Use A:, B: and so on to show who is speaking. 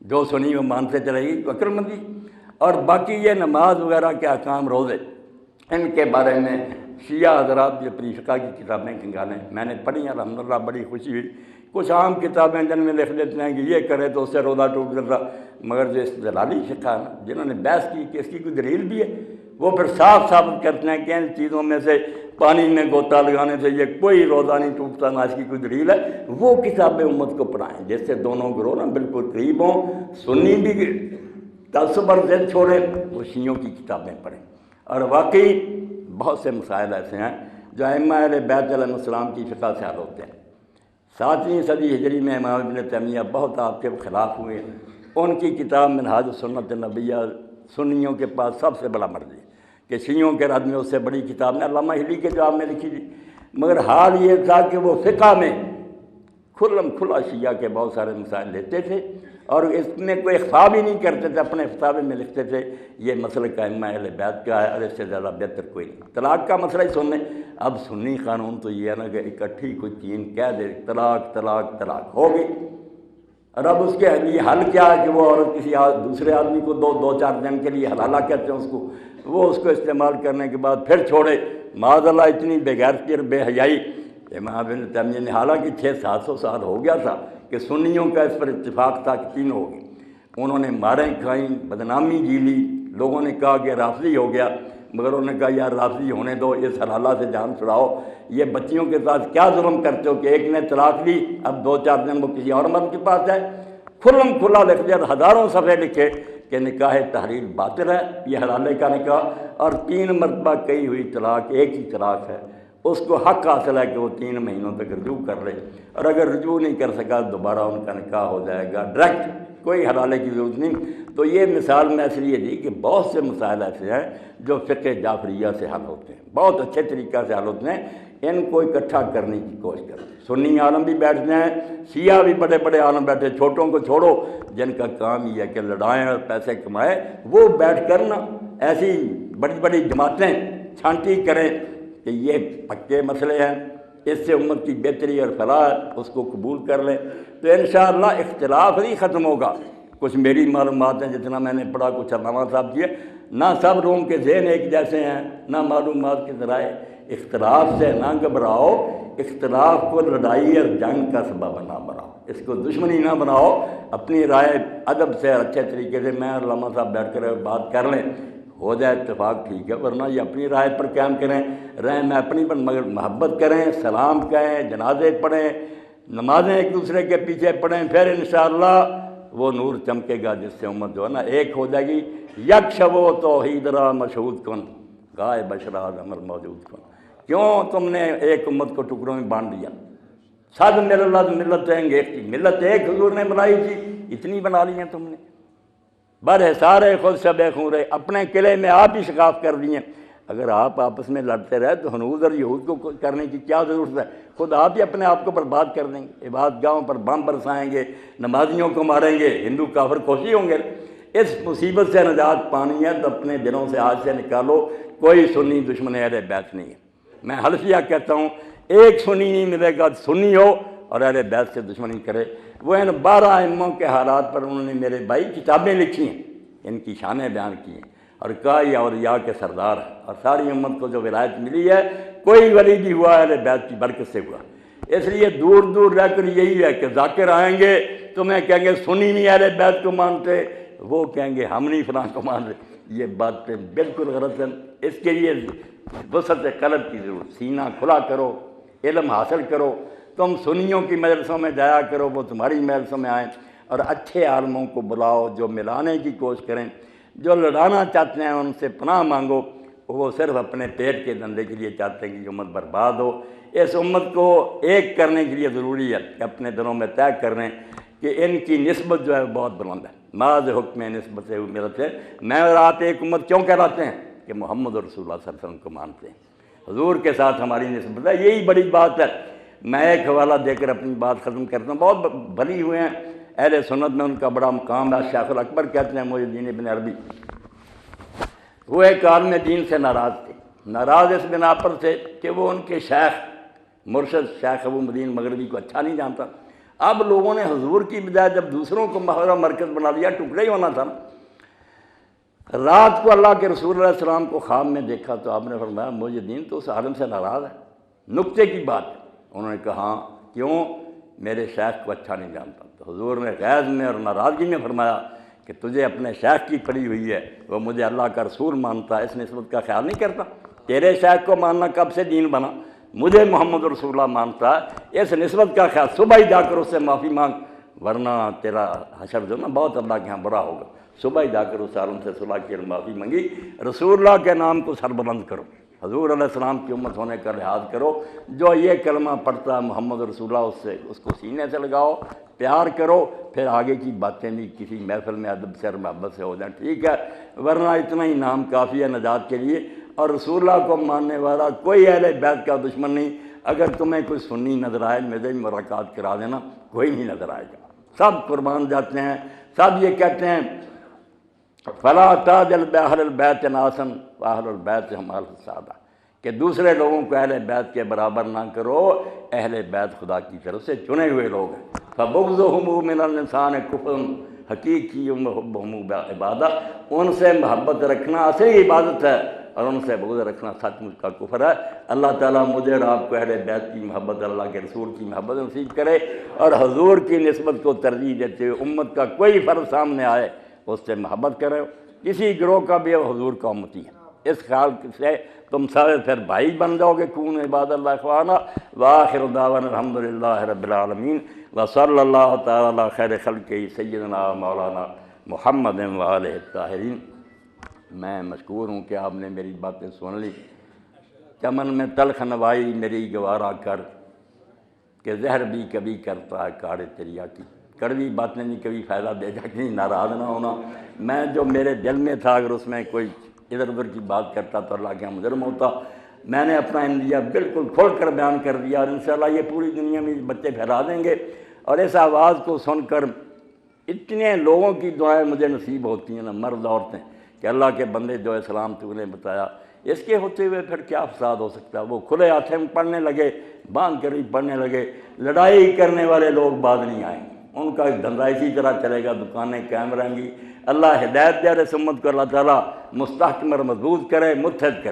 A: جو سنی وہ مانتے چلے گی تو عقل مندی۔ اور باقی یہ نماز وغیرہ کے احکام روزے، ان کے بارے میں شیعہ حضرات جو اپنی فقہ کی کتابیں کنگالیں میں نے پڑھی، الحمدللہ بڑی خوشی ہوئی۔ کچھ عام کتابیں جن میں لکھ دیتے ہیں کہ یہ کرے تو اس سے روزہ ٹوٹ جاتا، مگر جو استدلالی فقہ ہے نا، جنہوں نے بحث کی کہ اس کی کوئی دلیل بھی ہے، وہ پھر صاف ثابت کرتے ہیں کہ ان چیزوں میں سے پانی میں غوطہ لگانے سے یہ کوئی روزہ نہیں ٹوٹتا، نہ اس کی کوئی دلیل ہے۔ وہ کتابیں امت کو پڑھائیں جس سے دونوں گروہ نا بالکل قریب ہوں، سنی بھی تعصب اور ضد چھوڑیں، وہ شیعوں کی کتابیں پڑھیں۔ اور واقعی بہت سے مسائل ایسے ہیں جو ائمہ اہل بیت علیہ السلام کی فقہ سے حل ہوتے ہیں۔ 7ویں صدی ہجری میں امام ابن تیمیہ بہت آپ کے خلاف ہوئے، ان کی کتاب منہاج السنۃ النبویہ سنیوں کے پاس سب سے بڑا مرجع ہے کہ شیعوں کے رد میں اس سے بڑی کتاب نے علامہ ہلی کے جواب میں لکھی تھی، مگر حال یہ تھا کہ وہ فقہ میں کھلم کھلا شیعہ کے بہت سارے مسائل لیتے تھے اور اس میں کوئی اخفا بھی نہیں کرتے تھے، اپنے فتاوے میں لکھتے تھے یہ مسلک ائمہ اہل بیت کا ہے اور اس سے زیادہ بہتر کوئی نہیں۔ طلاق کا مسئلہ ہی سن لیں، اب سنی قانون تو یہ ہے نا کہ اکٹھی کوئی تین کہہ دے طلاق طلاق طلاق ہوگی، اور اب اس کے لیے حل کیا ہے کہ وہ عورت کسی دوسرے آدمی کو دو چار دن کے لیے حلالہ کہتے ہیں اس کو، وہ اس کو استعمال کرنے کے بعد پھر چھوڑے، معاذ اللہ اتنی بے غیرتی اور بے حیائی۔ امام ابن تیمیہ نے حالانکہ 600-700 سال ہو گیا تھا کہ سنیوں کا اس پر اتفاق تھا کہ تین ہوگی، انہوں نے ماریں کھائیں، بدنامی جیلی، لوگوں نے کہا کہ رافضی ہو گیا، مگر انہوں نے کہا یار رافضی ہونے دو، اس حلالہ سے جان چھڑاؤ، یہ بچیوں کے ساتھ کیا ظلم کرتے ہو کہ ایک نے طلاق لی اب 2-4 دن وہ کسی اور مرد کے پاس ہے۔ کھلم کھلا لکھ دیا، ہزاروں صفحے لکھے کہ نکاح تحریر باطل ہے، یہ حلالے کا نکاح، اور 3 مرتبہ کہی ہوئی طلاق ایک ہی طلاق ہے، اس کو حق حاصل ہے کہ وہ 3 مہینوں تک رجوع کر لے، اور اگر رجوع نہیں کر سکا دوبارہ ان کا نکاح ہو جائے گا ڈائریکٹ، کوئی حلالے کی ضرورت نہیں۔ تو یہ مثال میں اس لیے دی کہ بہت سے مسائل ایسے ہیں جو فقہ جعفریہ سے حل ہوتے ہیں، بہت اچھے طریقہ سے حل ہوتے ہیں، ان کو اکٹھا کرنے کی کوشش کرتے ہیں۔ سنی عالم بھی بیٹھتے ہیں، شیعہ بھی بڑے بڑے عالم بیٹھے، چھوٹوں کو چھوڑو جن کا کام یہ ہے کہ لڑائیں اور پیسے کمائیں، وہ بیٹھ کر نا ایسی بڑی بڑی جماعتیں چھانٹی کریں کہ یہ پکے مسئلے ہیں، اس سے امت کی بہتری اور فلاح اس کو قبول کر لیں، تو انشاءاللہ اختلاف نہیں ختم ہوگا۔ کچھ میری معلومات ہیں جتنا میں نے پڑھا، کچھ علامہ صاحب کیے، نہ سب روم کے ذہن ایک جیسے ہیں، نہ معلومات کے ذرائع، اختلاف سے نہ گھبراؤ، اختلاف کو لڑائی اور جنگ کا سبب نہ بناؤ، اس کو دشمنی نہ بناؤ، اپنی رائے ادب سے اچھے طریقے سے میں اور علامہ صاحب بیٹھ کر بات کر لیں، ہو جائے اتفاق ٹھیک ہے، ورنہ یہ اپنی رائے پر قائم کریں، رہیں میں اپنی پر، مگر محبت کریں، سلام کہیں، جنازے پڑھیں، نمازیں ایک دوسرے کے پیچھے پڑھیں، پھر انشاءاللہ وہ نور چمکے گا جس سے امت جو ہے نا ایک ہو جائے گی۔ یک شبو توحید را مشہود کن غائب بشراد عمر موجود کن۔ کیوں تم نے ایک امت کو ٹکڑوں میں بانٹ دیا؟ صد ملت ایک تھی، ملت ایک حضور نے بنائی تھی، اتنی بنا لی ہیں تم نے، بر سارے خود شب خورے، اپنے قلعے میں آپ ہی شکاف کر دیے۔ اگر آپ آپس میں لڑتے رہے تو ہنود اور یہود کو کرنے کی کیا ضرورت ہے؟ خود آپ ہی اپنے آپ کو برباد کر دیں گے، عبادت گاہوں پر بم برسائیں گے، نمازیوں کو ماریں گے، ہندو کافر خوشی ہوں گے۔ اس مصیبت سے نجات پانی ہے تو اپنے دلوں سے آج سے نکالو، کوئی سنی دشمن اہل بیت نہیں ہے۔ میں حلفیہ کہتا ہوں ایک سنی نہیں ملے گا سنی ہو اور اہل بیت سے دشمنی کرے۔ وہ ان 12 ائموں کے حالات پر انہوں نے میرے بھائی کتابیں لکھی ہیں، ان کی شانیں بیان کی ہیں اور کہا یہ اولیاء کے سردار ہیں، اور ساری امت کو جو ولایت ملی ہے کوئی ولی بھی ہوا اہل بیت کی برکت سے ہوا۔ اس لیے دور دور رہ کر یہی ہے کہ ذاکر آئیں گے تمہیں کہیں گے سنی نہیں اہل بیت کو مانتے، وہ کہیں گے ہم نہیں فلاں کو مان رہے۔ یہ باتیں بالکل غلط ہیں، اس کے لیے وسعت قلب کی ضرورت، سینہ کھلا کرو، علم حاصل کرو، تم سنیوں کی مجلسوں میں جایا کرو، وہ تمہاری مجلسوں میں آئیں، اور اچھے عالموں کو بلاؤ جو ملانے کی کوشش کریں، جو لڑانا چاہتے ہیں ان سے پناہ مانگو، وہ صرف اپنے پیٹ کے دھندے کے لیے چاہتے ہیں کہ امت برباد ہو۔ اس امت کو ایک کرنے کے لیے ضروری ہے کہ اپنے دلوں میں طے کر لیں کہ ان کی نسبت جو ہے بہت بلند ہے، معاذ حکم نسبت سے میرت ہے۔ میں اور آپ ایک امت کیوں کہلاتے ہیں؟ کہ محمد رسول اللہ صلی اللہ علیہ وسلم کو مانتے ہیں، حضور کے ساتھ ہماری نسبت ہے، یہی بڑی بات ہے۔ میں ایک حوالہ دے کر اپنی بات ختم کرتا ہوں، بہت بھلی ہوئے ہیں اہل سنت میں، ان کا بڑا مقام ہے، شیخ الاکبر کہتے ہیں محی الدین ابن عربی، وہ ایک عالم دین سے ناراض تھے، ناراض اس بنا پر تھے کہ وہ ان کے شیخ مرشد شیخ ابو مدین مغربی کو اچھا نہیں جانتا۔ اب لوگوں نے حضور کی بجائے جب دوسروں کو محور مرکز بنا لیا، ٹکڑے ہی ہونا تھا نا۔ رات کو اللہ کے رسول علیہ السلام کو خواب میں دیکھا تو آپ نے فرمایا مجھے دین تو اس عالم سے ناراض ہے، نکتے کی بات ہے۔ انہوں نے کہا ہاں کیوں؟ میرے شیخ کو اچھا نہیں جانتا۔ تو حضور نے غیظ میں اور ناراضگی میں فرمایا کہ تجھے اپنے شیخ کی پڑی ہوئی ہے، وہ مجھے اللہ کا رسول مانتا ہے، اس نسبت کا خیال نہیں کرتا۔ تیرے شیخ کو ماننا کب سے دین بنا؟ مجھے محمد رسول اللہ مانتا ہے، اس نسبت کا خیال، صبح ہی جا کر اس سے معافی مانگ، ورنہ تیرا حشر جو نا بہت اللہ کے ہاں برا ہوگا۔ صبح ہی جا کر اس عالم سے صلح کی اور معافی منگی۔ رسول اللہ کے نام کو سربلند کرو، حضور علیہ السلام کی امت ہونے کا لحاظ کرو۔ جو یہ کلمہ پڑھتا ہے محمد رسول اللہ، اس کو سینے سے لگاؤ، پیار کرو، پھر آگے کی باتیں بھی کسی محفل میں ادب سے اور محبت سے ہو جائیں، ٹھیک ہے، ورنہ اتنا ہی نام کافی ہے نجات کے لیے۔ اور رسول اللہ کو ماننے والا کوئی اہل بیت کا دشمن نہیں۔ اگر تمہیں کوئی سنی نظر آئے میرے ملاقات کرا دینا، کوئی نہیں نظر آئے گا، سب قربان جاتے ہیں، سب یہ کہتے ہیں فلا تاجل باہل البیت ناسن واہل البیت ہمال السادہ، کہ دوسرے لوگوں کو اہل بیت کے برابر نہ کرو، اہل بیت خدا کی طرف سے چنے ہوئے لوگ ہیں۔ فبغضهم من الانسان کفر حقیقی محبوب عبادہ، ان سے محبت رکھنا اصلی عبادت ہے، اور ان سے بغض رکھنا سچ مچ کا کفر ہے۔ اللہ تعالیٰ مجھے اور آپ کو اہل بیت کی محبت، اللہ کے رسول کی محبت نصیب کرے، اور حضور کی نسبت کو ترجیح دیتے ہوئے امت کا کوئی فرد سامنے آئے اس سے محبت کرے، کسی گروہ کا بھی حضور کا امتی ہے، اس خیال سے تم سارے پھر بھائی بن جاؤ گے۔ کون عباد اللہ اخوانا، وآخر دعوانا الحمدللہ رب العالمین، وصلی اللہ تعالیٰ علی خیر خلقہ سیدنا مولانا محمد وآلہ الطاہرین۔ میں مشکور ہوں کہ آپ نے میری باتیں سن لی۔ چمن میں تلخ نوائی میری گوارا کر، کہ زہر بھی کبھی کرتا ہے کاڑے تریا کی، کڑوی باتیں نہیں کبھی فائدہ دے جا کے ناراض نہ ہونا۔ میں جو میرے دل میں تھا اگر اس میں کوئی ادھر ادھر کی بات کرتا تو اللہ کے یہاں مجرم ہوتا۔ میں نے اپنا اندیا بالکل کھول کر بیان کر دیا، اور انشاءاللہ یہ پوری دنیا میں بچے پھیلا دیں گے۔ اور اس آواز کو سن کر اتنے لوگوں کی دعائیں مجھے نصیب ہوتی ہیں نا، مرد عورتیں، کہ اللہ کے بندے جو اسلام تو نے بتایا، اس کے ہوتے ہوئے پھر کیا فساد ہو سکتا ہے؟ وہ کھلے ہاتھیں پڑھنے لگے، باندھ کر ہی پڑھنے لگے، لڑائی کرنے والے لوگ بعد نہیں آئیں گے، ان کا دھندا اسی طرح چلے گا، دکانیں قائم رہیں گی۔ اللہ ہدایت دے، اور اس امت کو اللہ تعالیٰ مستحکم اور مضبوط کرے، متحد کرے۔